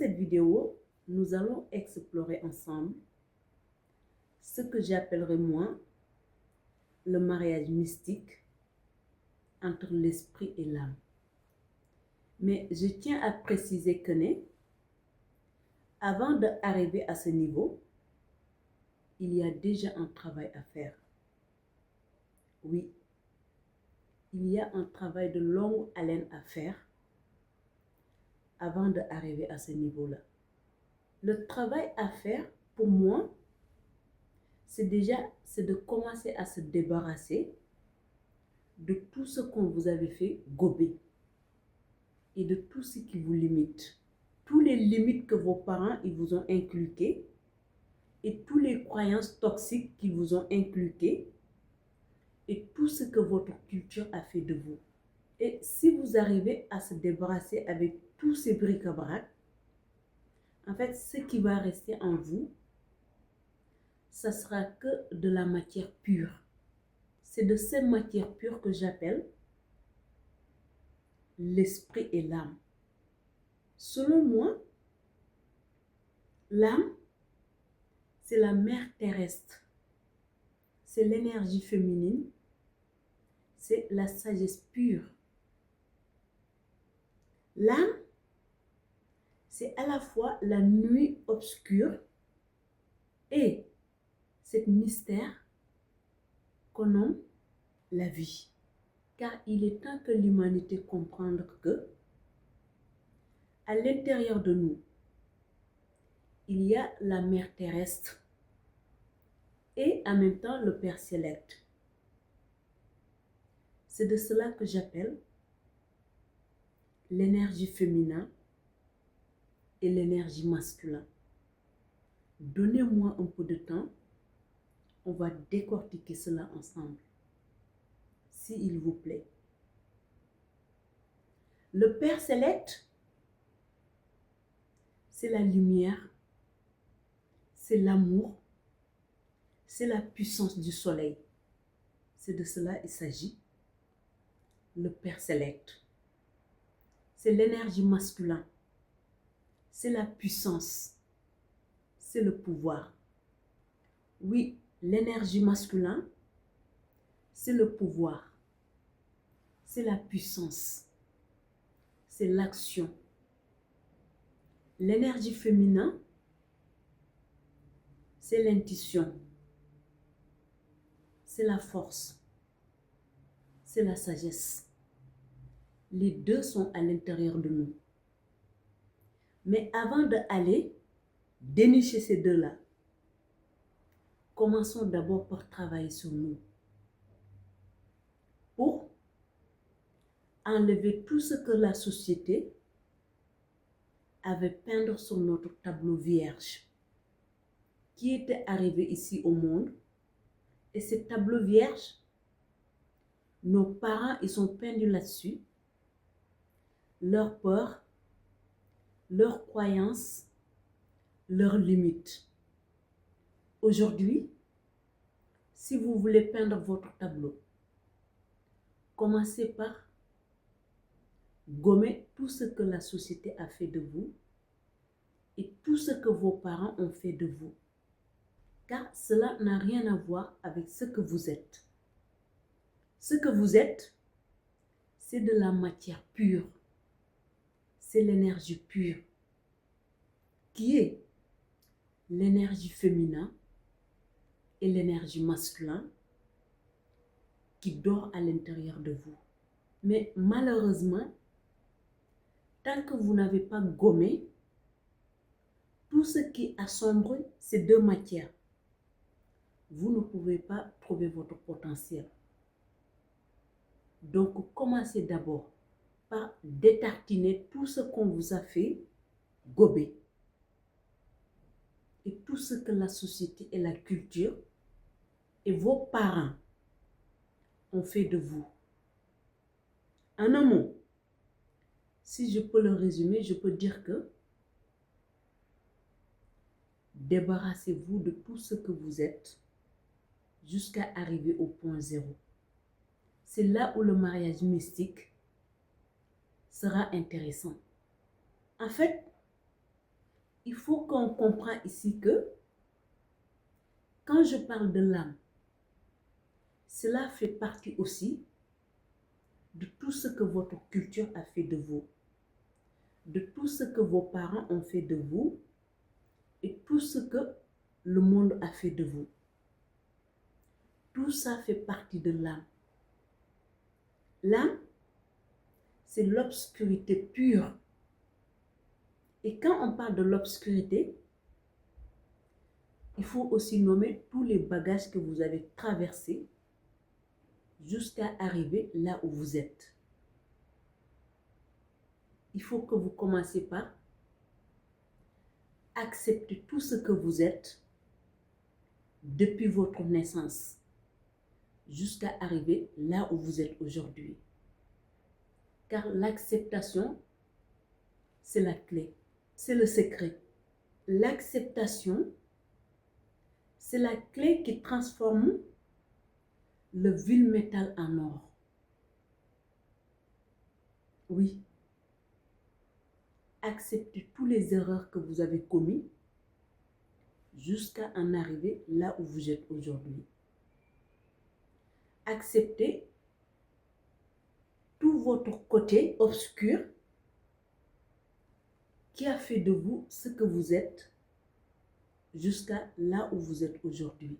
cette vidéo, nous allons explorer ensemble ce que j'appellerais moi le mariage mystique entre l'esprit et l'âme. Mais je tiens à préciser que avant d'arriver à ce niveau, il y a déjà un travail à faire. Oui, il y a un travail de longue haleine à faire avant d'arriver à ce niveau-là. Le travail à faire, pour moi, c'est de commencer à se débarrasser de tout ce qu'on vous avait fait gober et de tout ce qui vous limite. Tous les limites que vos parents ils vous ont inculquées et toutes les croyances toxiques qu'ils vous ont inculquées et tout ce que votre culture a fait de vous. Et si vous arrivez à se débarrasser avec tous ces bric-à-brac, en fait, ce qui va rester en vous, ça sera que de la matière pure. C'est de cette matière pure que j'appelle l'esprit et l'âme. Selon moi, l'âme, c'est la mère terrestre. C'est l'énergie féminine. C'est la sagesse pure. L'âme, c'est à la fois la nuit obscure et ce mystère qu'on nomme la vie. Car il est temps que l'humanité comprenne que à l'intérieur de nous, il y a la mère terrestre et en même temps le Père Céleste. C'est de cela que j'appelle l'énergie féminine et l'énergie masculine. Donnez-moi un peu de temps, on va décortiquer cela ensemble, s'il vous plaît. Le Père Céleste, c'est la lumière, c'est l'amour, c'est la puissance du soleil. C'est de cela qu'il s'agit. Le Père Céleste, c'est l'énergie masculine, c'est la puissance, c'est le pouvoir. Oui, l'énergie masculine, c'est le pouvoir, c'est la puissance, c'est l'action. L'énergie féminine, c'est l'intuition, c'est la force, c'est la sagesse. Les deux sont à l'intérieur de nous. Mais avant d'aller dénicher ces deux-là, commençons d'abord par travailler sur nous. Pour enlever tout ce que la société avait peint sur notre tableau vierge qui était arrivé ici au monde. Et ce tableau vierge, nos parents, ils sont peints là-dessus. Leurs peurs, leurs croyances, leurs limites. Aujourd'hui, si vous voulez peindre votre tableau, commencez par gommer tout ce que la société a fait de vous et tout ce que vos parents ont fait de vous. Car cela n'a rien à voir avec ce que vous êtes. Ce que vous êtes, c'est de la matière pure. C'est l'énergie pure qui est l'énergie féminine et l'énergie masculine qui dort à l'intérieur de vous. Mais malheureusement, tant que vous n'avez pas gommé tout ce qui assombre ces deux matières, vous ne pouvez pas trouver votre potentiel. Donc, commencez d'abord par détartiner tout ce qu'on vous a fait gober et tout ce que la société et la culture et vos parents ont fait de vous. En un mot, si je peux le résumer, je peux dire que débarrassez-vous de tout ce que vous êtes jusqu'à arriver au point zéro. C'est là où le mariage mystique sera intéressant. En fait, il faut qu'on comprenne ici que quand je parle de l'âme, cela fait partie aussi de tout ce que votre culture a fait de vous, de tout ce que vos parents ont fait de vous et tout ce que le monde a fait de vous. Tout ça fait partie de l'âme. L'âme, c'est l'obscurité pure. Et quand on parle de l'obscurité, il faut aussi nommer tous les bagages que vous avez traversés jusqu'à arriver là où vous êtes. Il faut que vous commenciez par accepter tout ce que vous êtes depuis votre naissance jusqu'à arriver là où vous êtes aujourd'hui. Car l'acceptation, c'est la clé, c'est le secret. L'acceptation, c'est la clé qui transforme le vil métal en or. Oui. Acceptez toutes les erreurs que vous avez commises jusqu'à en arriver là où vous êtes aujourd'hui. Acceptez tout votre côté obscur qui a fait de vous ce que vous êtes jusqu'à là où vous êtes aujourd'hui.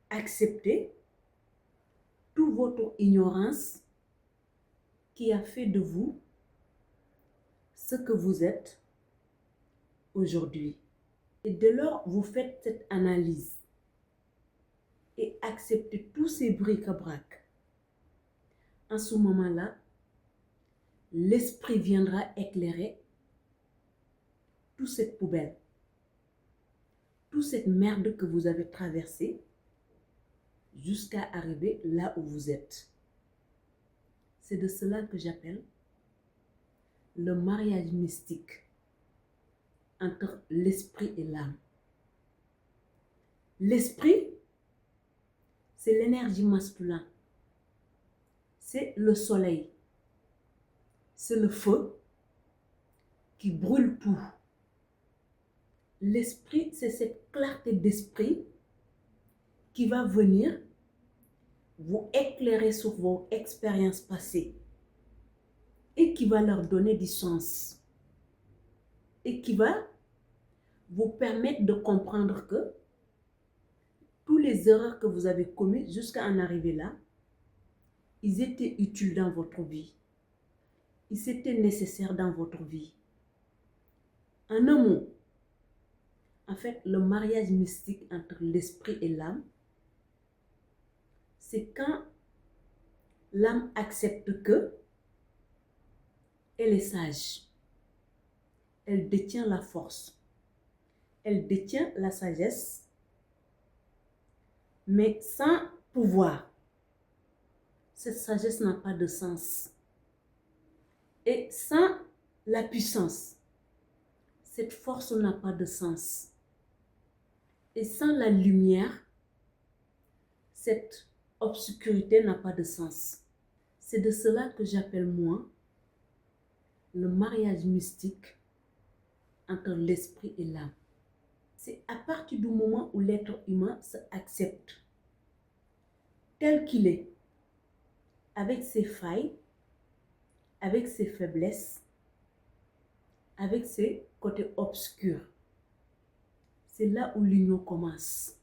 Acceptez toute votre ignorance qui a fait de vous ce que vous êtes aujourd'hui. Et dès lors, vous faites cette analyse et acceptez tous ces bric-à-brac. En ce moment-là, l'esprit viendra éclairer toute cette poubelle, toute cette merde que vous avez traversée jusqu'à arriver là où vous êtes. C'est de cela que j'appelle le mariage mystique entre l'esprit et l'âme. L'esprit, c'est l'énergie masculine, c'est le soleil, c'est le feu qui brûle tout. L'esprit, c'est cette clarté d'esprit qui va venir vous éclairer sur vos expériences passées et qui va leur donner du sens et qui va vous permettre de comprendre que toutes les erreurs que vous avez commises jusqu'à en arriver là, ils étaient utiles dans votre vie. Ils étaient nécessaires dans votre vie. En un mot, en fait, le mariage mystique entre l'esprit et l'âme, c'est quand l'âme accepte que elle est sage, elle détient la force, elle détient la sagesse, mais sans pouvoir. Cette sagesse n'a pas de sens. Et sans la puissance, cette force n'a pas de sens. Et sans la lumière, cette obscurité n'a pas de sens. C'est de cela que j'appelle moi le mariage mystique entre l'esprit et l'âme. C'est à partir du moment où l'être humain s'accepte tel qu'il est, avec ses failles, avec ses faiblesses, avec ses côtés obscurs. C'est là où l'union commence.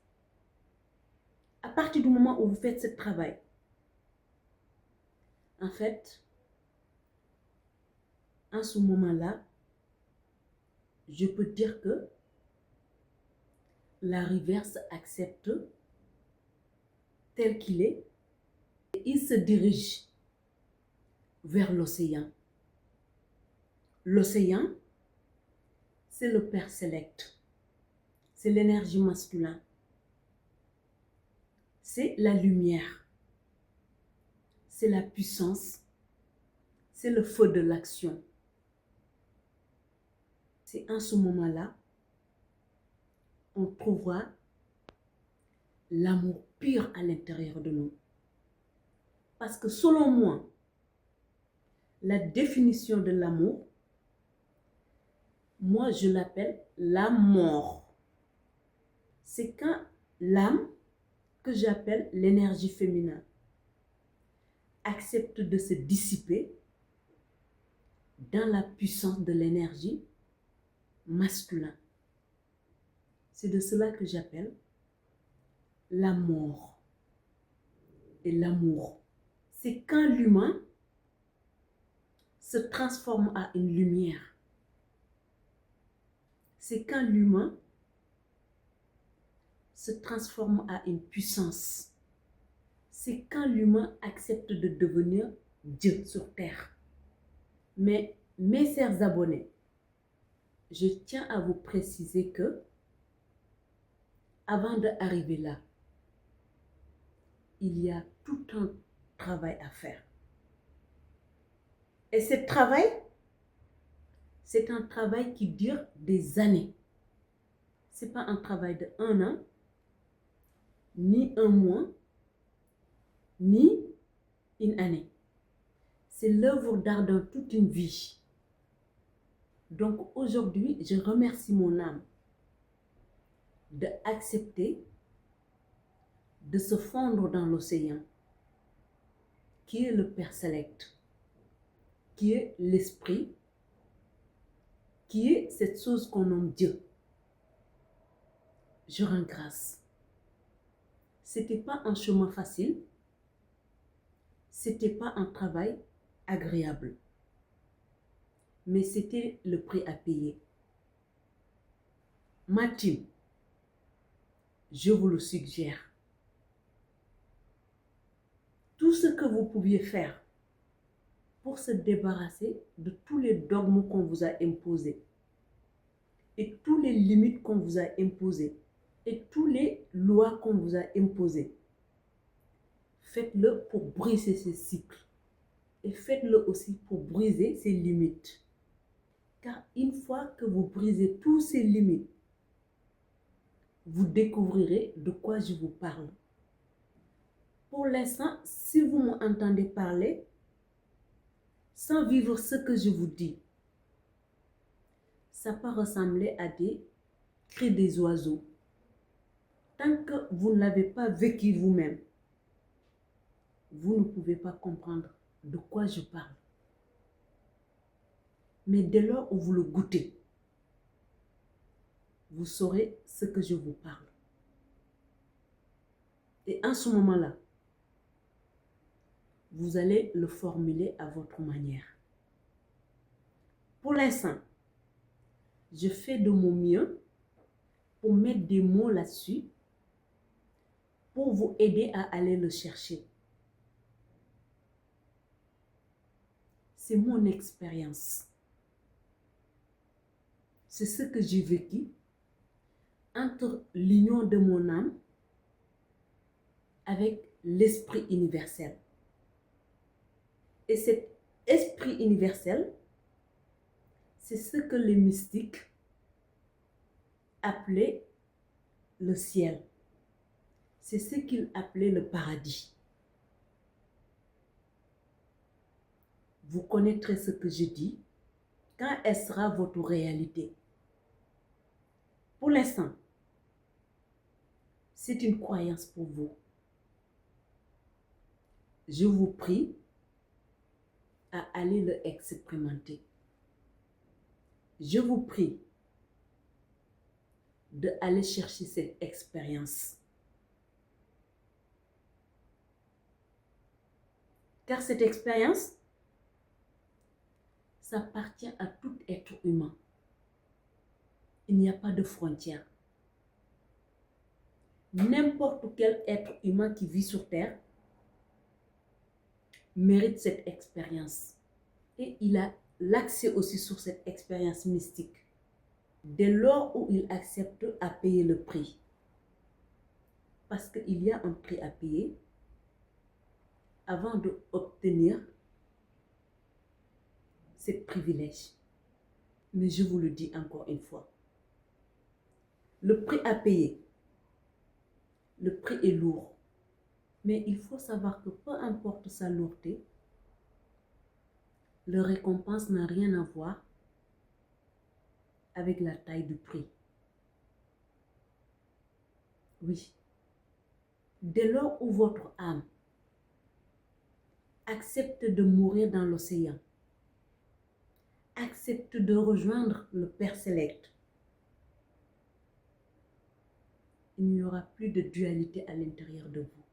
À partir du moment où vous faites ce travail, en fait, en ce moment-là, je peux dire que la rivière accepte tel qu'il est et il se dirige vers l'océan. L'océan, c'est le Père Select, c'est l'énergie masculine, c'est la lumière, c'est la puissance, c'est le feu de l'action. C'est en ce moment-là, on trouvera l'amour pur à l'intérieur de nous. Parce que selon moi, la définition de l'amour, moi je l'appelle la mort. C'est quand l'âme, que j'appelle l'énergie féminine, accepte de se dissiper dans la puissance de l'énergie masculine. C'est de cela que j'appelle la mort et l'amour. C'est quand l'humain se transforme à une lumière. C'est quand l'humain se transforme à une puissance. C'est quand l'humain accepte de devenir Dieu sur terre. Mais mes chers abonnés, je tiens à vous préciser que avant d'arriver là, il y a tout un travail à faire. Et ce travail, c'est un travail qui dure des années. Ce n'est pas un travail de 1 an, ni 1 mois, ni une année. C'est l'œuvre d'art de toute une vie. Donc aujourd'hui, je remercie mon âme d'accepter de se fondre dans l'océan, qui est le Père Select, qui est l'esprit, qui est cette chose qu'on nomme Dieu. Je rends grâce. Ce n'était pas un chemin facile, ce n'était pas un travail agréable, mais c'était le prix à payer. Ma team, je vous le suggère. Tout ce que vous pouviez faire pour se débarrasser de tous les dogmes qu'on vous a imposés et toutes les limites qu'on vous a imposées et toutes les lois qu'on vous a imposées. Faites-le pour briser ces cycles et faites-le aussi pour briser ces limites. Car une fois que vous brisez tous ces limites, vous découvrirez de quoi je vous parle. Pour l'instant, si vous m'entendez parler, sans vivre ce que je vous dis, ça peut ressembler à des cris des oiseaux. Tant que vous ne l'avez pas vécu vous-même, vous ne pouvez pas comprendre de quoi je parle. Mais dès lors où vous le goûtez, vous saurez ce que je vous parle. Et en ce moment-là, vous allez le formuler à votre manière. Pour l'instant, je fais de mon mieux pour mettre des mots là-dessus, pour vous aider à aller le chercher. C'est mon expérience. C'est ce que j'ai vécu entre l'union de mon âme avec l'esprit universel. Et cet esprit universel, c'est ce que les mystiques appelaient le ciel. C'est ce qu'ils appelaient le paradis. Vous connaîtrez ce que je dis quand elle sera votre réalité. Pour l'instant, c'est une croyance pour vous. Je vous prie à aller le expérimenter. Je vous prie d'aller chercher cette expérience. Car cette expérience, ça appartient à tout être humain. Il n'y a pas de frontières. N'importe quel être humain qui vit sur Terre mérite cette expérience. Et il a l'accès aussi sur cette expérience mystique. Dès lors où il accepte à payer le prix. Parce qu'il y a un prix à payer avant d'obtenir ce privilège. Mais je vous le dis encore une fois. Le prix à payer, le prix est lourd. Mais il faut savoir que peu importe sa lourdeur, le récompense n'a rien à voir avec la taille du prix. Oui. Dès lors où votre âme accepte de mourir dans l'océan, accepte de rejoindre le Père Céleste, il n'y aura plus de dualité à l'intérieur de vous.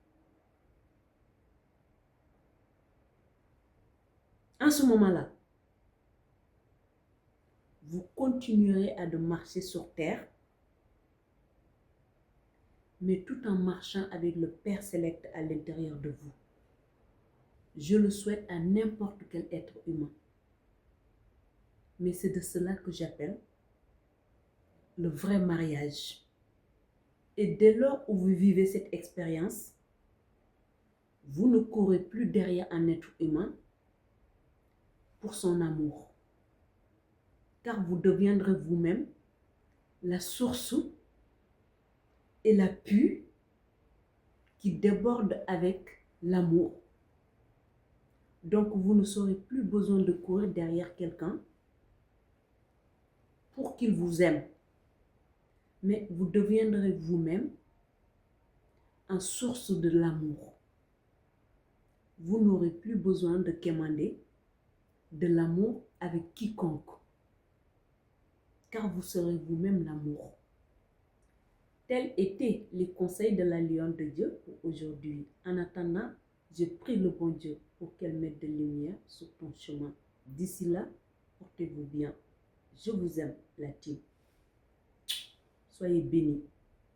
En ce moment-là, vous continuerez à marcher sur terre, mais tout en marchant avec le Père Céleste à l'intérieur de vous. Je le souhaite à n'importe quel être humain. Mais c'est de cela que j'appelle le vrai mariage. Et dès lors où vous vivez cette expérience, vous ne courez plus derrière un être humain pour son amour. Car vous deviendrez vous-même la source et la puits qui déborde avec l'amour. Donc vous n'aurez plus besoin de courir derrière quelqu'un pour qu'il vous aime. Mais vous deviendrez vous-même en source de l'amour. Vous n'aurez plus besoin de quémander de l'amour avec quiconque. Car vous serez vous-même l'amour. Tels étaient les conseils de la lionne de Dieu pour aujourd'hui. En attendant, je prie le bon Dieu pour qu'elle mette de lumière sur ton chemin. D'ici là, portez-vous bien. Je vous aime, la team. Soyez bénis.